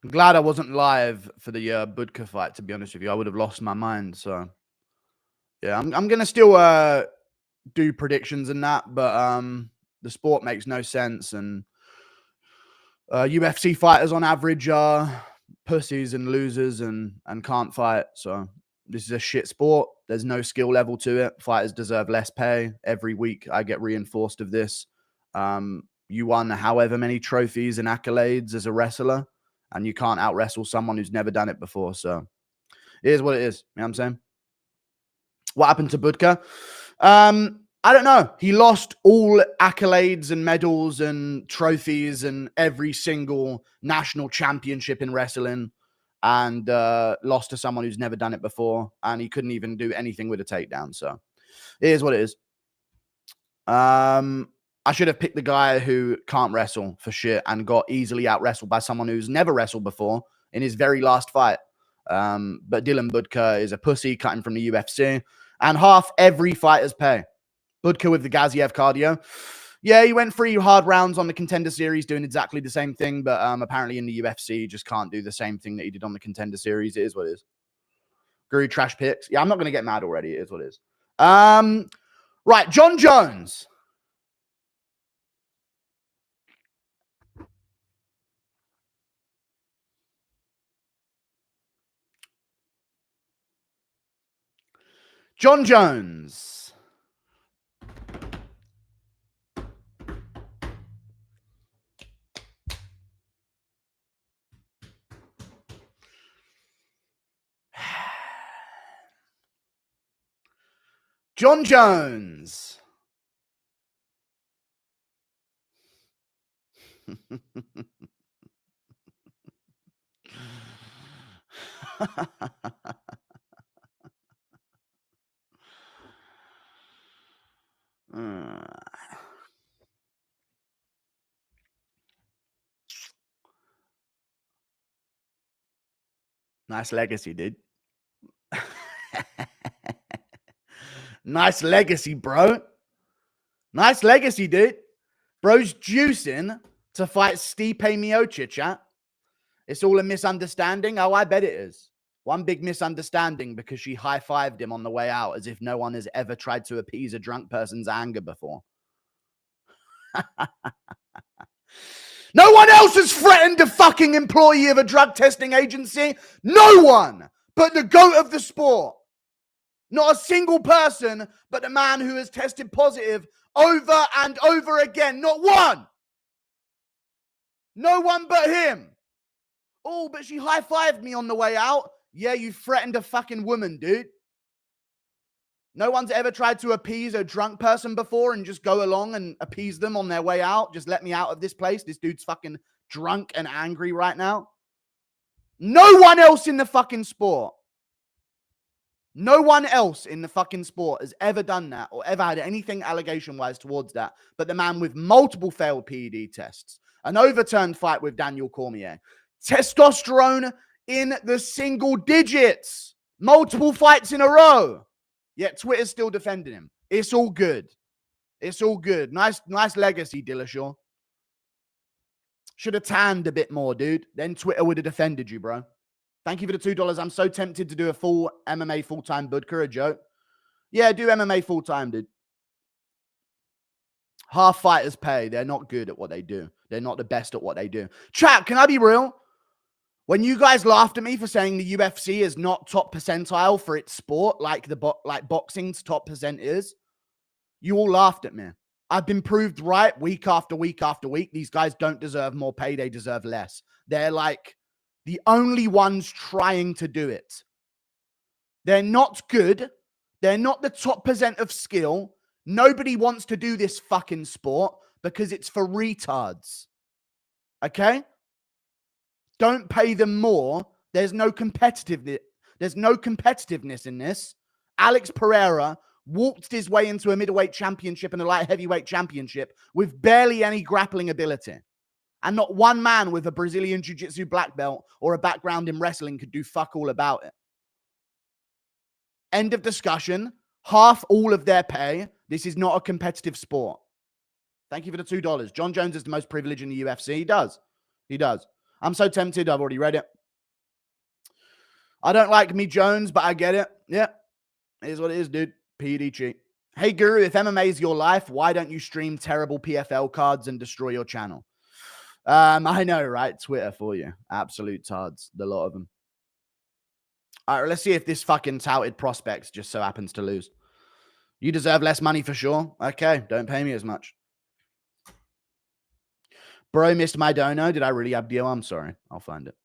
I'm glad I wasn't live for the Budka fight, to be honest with you. I would have lost my mind. So, yeah, I'm going to still do predictions and that, but the sport makes no sense. And UFC fighters on average are pussies and losers and can't fight. So, this is a shit sport. There's no skill level to it. Fighters deserve less pay. Every week I get reinforced of this. You won however many trophies and accolades as a wrestler, and you can't out wrestle someone who's never done it before. So it is what it is. You know what I'm saying? What happened to Budka? I don't know. He lost all accolades and medals and trophies and every single national championship in wrestling, and lost to someone who's never done it before, and he couldn't even do anything with a takedown. So it is what it is. I should have picked the guy who can't wrestle for shit and got easily out wrestled by someone who's never wrestled before in his very last fight. But Dylan Budka is a pussy cutting from the UFC, and half every fighter's pay. Budka with the Gaziev cardio. Yeah, he went 3 hard rounds on the Contender Series doing exactly the same thing, but apparently in the UFC, he just can't do the same thing that he did on the Contender Series. It is what it is. Guru trash picks. Yeah, I'm not going to get mad already. It is what it is. Right, Jon Jones. Jon Jones. Jon Jones. Nice legacy, dude. Nice legacy, bro. Nice legacy, dude. Bro's juicing to fight Stipe Miocic, chat. It's all a misunderstanding. Oh, I bet it is. One big misunderstanding because she high-fived him on the way out as if no one has ever tried to appease a drunk person's anger before. No one else has threatened a fucking employee of a drug testing agency. No one but the GOAT of the sport. Not a single person but the man who has tested positive over and over again. Not one. No one but him. Oh, but she high-fived me on the way out. Yeah, you threatened a fucking woman, dude. No one's ever tried to appease a drunk person before and just go along and appease them on their way out. Just let me out of this place. This dude's fucking drunk and angry right now. No one else in the fucking sport. No one else in the fucking sport has ever done that or ever had anything allegation-wise towards that but the man with multiple failed PED tests, an overturned fight with Daniel Cormier, testosterone in the single digits, multiple fights in a row, yet Twitter's still defending him. It's all good. It's all good. Nice legacy, Dillashaw. Should have tanned a bit more, dude. Then Twitter would have defended you, bro. Thank you for the $2. I'm so tempted to do a full MMA full-time Budka, a joke. Yeah, do MMA full-time, dude. Half fighters pay. They're not good at what they do. They're not the best at what they do. Chat, can I be real? When you guys laughed at me for saying the UFC is not top percentile for its sport, like boxing's top percent is, you all laughed at me. I've been proved right week after week after week. These guys don't deserve more pay. They deserve less. They're like the only ones trying to do it. They're not good. They're not the top percent of skill. Nobody wants to do this fucking sport because it's for retards. Okay? Don't pay them more. There's no competitiveness. There's no competitiveness in this. Alex Pereira waltzed his way into a middleweight championship and a light heavyweight championship with barely any grappling ability. And not one man with a Brazilian jiu-jitsu black belt or a background in wrestling could do fuck all about it. End of discussion. Half all of their pay. This is not a competitive sport. Thank you for the $2. Jon Jones is the most privileged in the UFC. He does. He does. I'm so tempted. I've already read it. I don't like me Jones, but I get it. Yeah, it is what it is, dude. PD cheat. Hey, Guru, if MMA is your life, why don't you stream terrible PFL cards and destroy your channel? I know, right? Twitter for you. Absolute tards. The lot of them. All right, let's see if this fucking touted prospect just so happens to lose. You deserve less money for sure. Okay, don't pay me as much. Bro missed my dono. Did I really have deal? I'm sorry. I'll find it.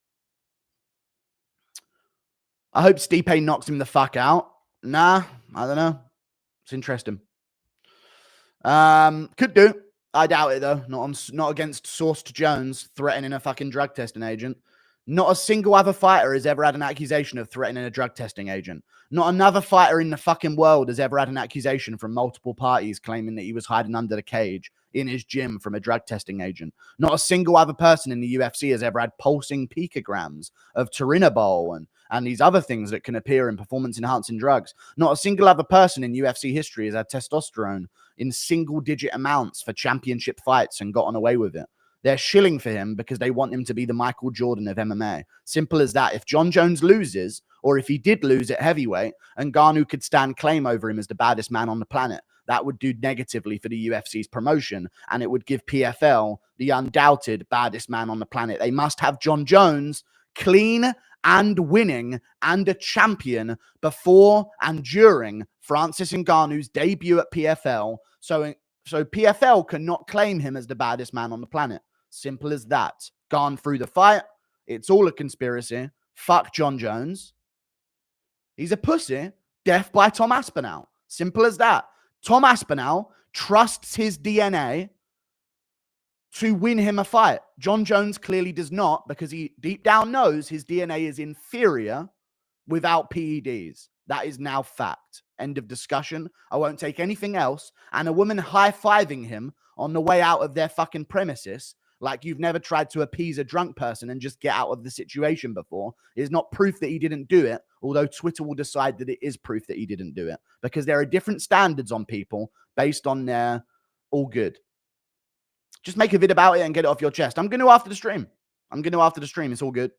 I hope Stipe knocks him the fuck out. Nah, I don't know. It's interesting. Could do. I doubt it though. Not against Sourced Jones threatening a fucking drug testing agent. Not a single other fighter has ever had an accusation of threatening a drug testing agent. Not another fighter in the fucking world has ever had an accusation from multiple parties claiming that he was hiding under the cage in his gym from a drug testing agent. Not a single other person in the UFC has ever had pulsing picograms of turinabol and these other things that can appear in performance-enhancing drugs. Not a single other person in UFC history has had testosterone in single-digit amounts for championship fights and gotten away with it. They're shilling for him because they want him to be the Michael Jordan of MMA. Simple as that. If Jon Jones loses, or if he did lose at heavyweight, and Ngannou could stand claim over him as the baddest man on the planet, that would do negatively for the UFC's promotion, and it would give PFL the undoubted baddest man on the planet. They must have Jon Jones clean and winning and a champion before and during Francis Ngannou's debut at PFL. So PFL cannot claim him as the baddest man on the planet. Simple as that. Gone through the fight. It's all a conspiracy. Fuck Jon Jones. He's a pussy. Death by Tom Aspinall. Simple as that. Tom Aspinall trusts his DNA to win him a fight. Jon Jones clearly does not, because he deep down knows his DNA is inferior without PEDs. That is now fact. End of discussion. I won't take anything else. And a woman high-fiving him on the way out of their fucking premises, like you've never tried to appease a drunk person and just get out of the situation before, is not proof that he didn't do it, although Twitter will decide that it is proof that he didn't do it, because there are different standards on people based on their all good. Just make a vid about it and get it off your chest. I'm going to after the stream. It's all good.